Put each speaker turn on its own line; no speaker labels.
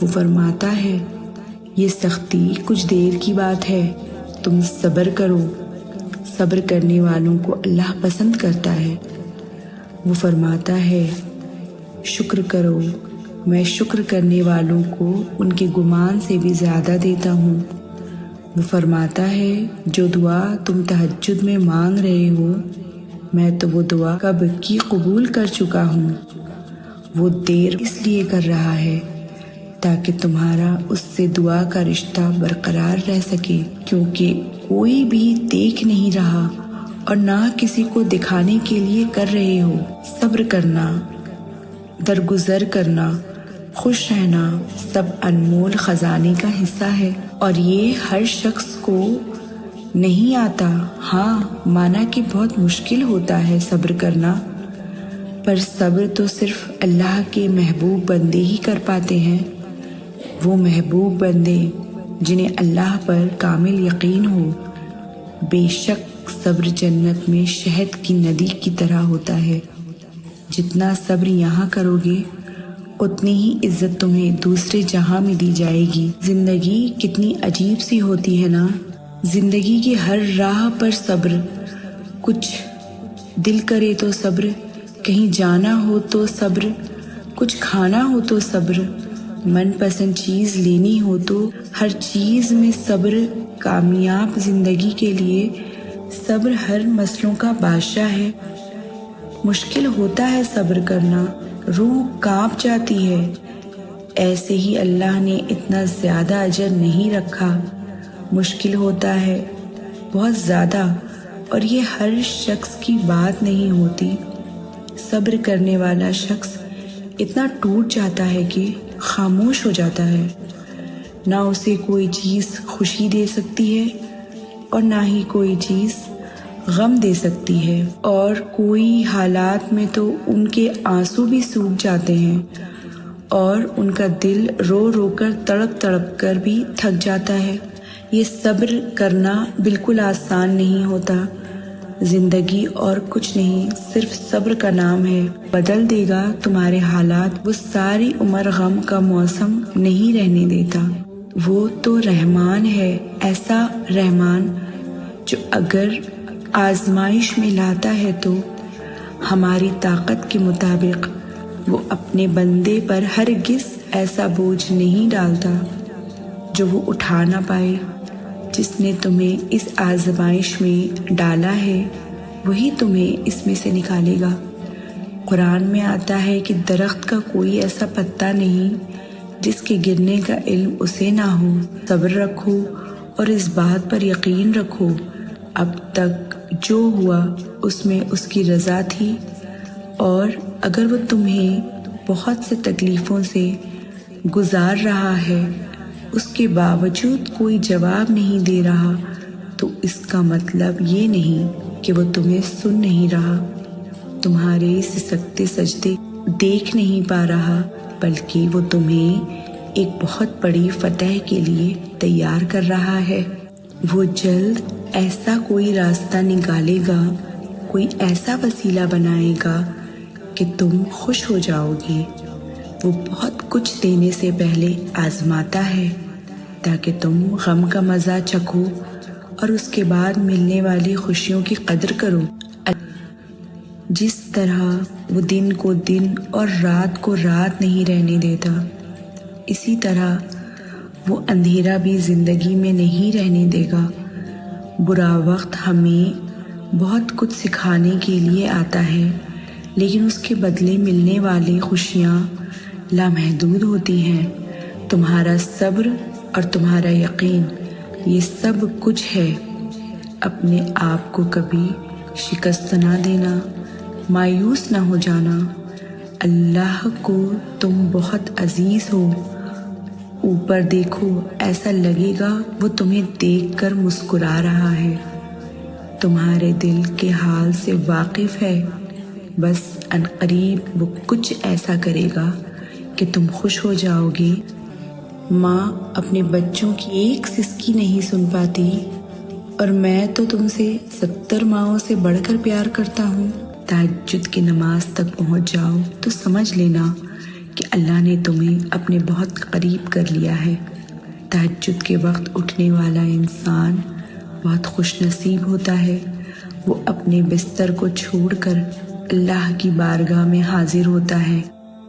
وہ فرماتا ہے یہ سختی کچھ دیر کی بات ہے، تم صبر کرو، صبر کرنے والوں کو اللہ پسند کرتا ہے۔ وہ فرماتا ہے شکر کرو، میں شکر کرنے والوں کو ان کے گمان سے بھی زیادہ دیتا ہوں۔ وہ فرماتا ہے جو دعا تم تہجد میں مانگ رہے ہو، میں تو وہ دعا کب کی قبول کر چکا ہوں۔ وہ دیر اس لیے کر رہا ہے تاکہ تمہارا اس سے دعا کا رشتہ برقرار رہ سکے، کیونکہ کوئی بھی دیکھ نہیں رہا اور نہ کسی کو دکھانے کے لیے کر رہے ہو۔ صبر کرنا، درگزر کرنا، خوش رہنا سب انمول خزانے کا حصہ ہے، اور یہ ہر شخص کو نہیں آتا۔ ہاں، مانا کہ بہت مشکل ہوتا ہے صبر کرنا، پر صبر تو صرف اللہ کے محبوب بندے ہی کر پاتے ہیں۔ وہ محبوب بندے جنہیں اللہ پر کامل یقین ہو۔ بے شک صبر جنت میں شہد کی ندی کی طرح ہوتا ہے۔ جتنا صبر یہاں کرو گے اتنی ہی عزت تمہیں دوسرے جہاں میں دی جائے گی۔ زندگی کتنی عجیب سی ہوتی ہے نا، زندگی کی ہر راہ پر صبر، کچھ دل کرے تو صبر، کہیں جانا ہو تو صبر، کچھ کھانا ہو تو صبر، من پسند چیز لینی ہو تو ہر چیز میں صبر۔ کامیاب زندگی کے لیے صبر ہر مسئلوں کا بادشاہ ہے۔ مشکل ہوتا ہے صبر کرنا، روح کانپ جاتی ہے، ایسے ہی اللہ نے اتنا زیادہ اجر نہیں رکھا۔ مشکل ہوتا ہے بہت زیادہ، اور یہ ہر شخص کی بات نہیں ہوتی۔ صبر کرنے والا شخص اتنا ٹوٹ جاتا ہے کہ خاموش ہو جاتا ہے۔ نہ اسے کوئی چیز خوشی دے سکتی ہے اور نہ ہی کوئی چیز غم دے سکتی ہے، اور کوئی حالات میں تو ان کے آنسو بھی سوکھ جاتے ہیں اور ان کا دل رو رو کر تڑپ تڑپ کر بھی تھک جاتا ہے۔ یہ صبر کرنا بالکل آسان نہیں ہوتا۔ زندگی اور کچھ نہیں، صرف صبر کا نام ہے، بدل دے گا تمہارے حالات۔ وہ ساری عمر غم کا موسم نہیں رہنے دیتا۔ وہ تو رحمان ہے، ایسا رحمان جو اگر آزمائش میں لاتا ہے تو ہماری طاقت کے مطابق وہ اپنے بندے پر ہرگز ایسا بوجھ نہیں ڈالتا جو وہ اٹھا نہ پائے۔ جس نے تمہیں اس آزمائش میں ڈالا ہے وہی تمہیں اس میں سے نکالے گا۔ قرآن میں آتا ہے کہ درخت کا کوئی ایسا پتا نہیں جس کے گرنے کا علم اسے نہ ہو۔ صبر رکھو اور اس بات پر یقین رکھو اب تک جو ہوا اس میں اس کی رضا تھی، اور اگر وہ تمہیں بہت سے تکلیفوں سے گزار رہا ہے اس کے باوجود کوئی جواب نہیں دے رہا تو اس کا مطلب یہ نہیں کہ وہ تمہیں سن نہیں رہا، تمہارے سسکتے سجدے دیکھ نہیں پا رہا، بلکہ وہ تمہیں ایک بہت بڑی فتح کے لیے تیار کر رہا ہے۔ وہ جلد ایسا کوئی راستہ نکالے گا، کوئی ایسا وسیلہ بنائے گا کہ تم خوش ہو جاؤ گے۔ وہ بہت کچھ دینے سے پہلے آزماتا ہے تاکہ تم غم کا مزہ چکھو اور اس کے بعد ملنے والی خوشیوں کی قدر کرو۔ جس طرح وہ دن کو دن اور رات کو رات نہیں رہنے دیتا، اسی طرح وہ اندھیرا بھی زندگی میں نہیں رہنے دے گا۔ برا وقت ہمیں بہت کچھ سکھانے کے لیے آتا ہے، لیکن اس کے بدلے ملنے والی خوشیاں لامحدود ہوتی ہیں۔ تمہارا صبر اور تمہارا یقین یہ سب کچھ ہے۔ اپنے آپ کو کبھی شکست نہ دینا، مایوس نہ ہو جانا۔ اللہ کو تم بہت عزیز ہو۔ اوپر دیکھو، ایسا لگے گا وہ تمہیں دیکھ کر مسکرا رہا ہے، تمہارے دل کے حال سے واقف ہے۔ بس عنقریب وہ کچھ ایسا کرے گا کہ تم خوش ہو جاؤ گے۔ ماں اپنے بچوں کی ایک سسکی نہیں سن پاتی، اور میں تو تم سے 70 ماؤں سے بڑھ کر پیار کرتا ہوں۔ تہجد کی نماز تک پہنچ جاؤ تو سمجھ لینا کہ اللہ نے تمہیں اپنے بہت قریب کر لیا ہے۔ تہجد کے وقت اٹھنے والا انسان بہت خوش نصیب ہوتا ہے۔ وہ اپنے بستر کو چھوڑ کر اللہ کی بارگاہ میں حاضر ہوتا ہے۔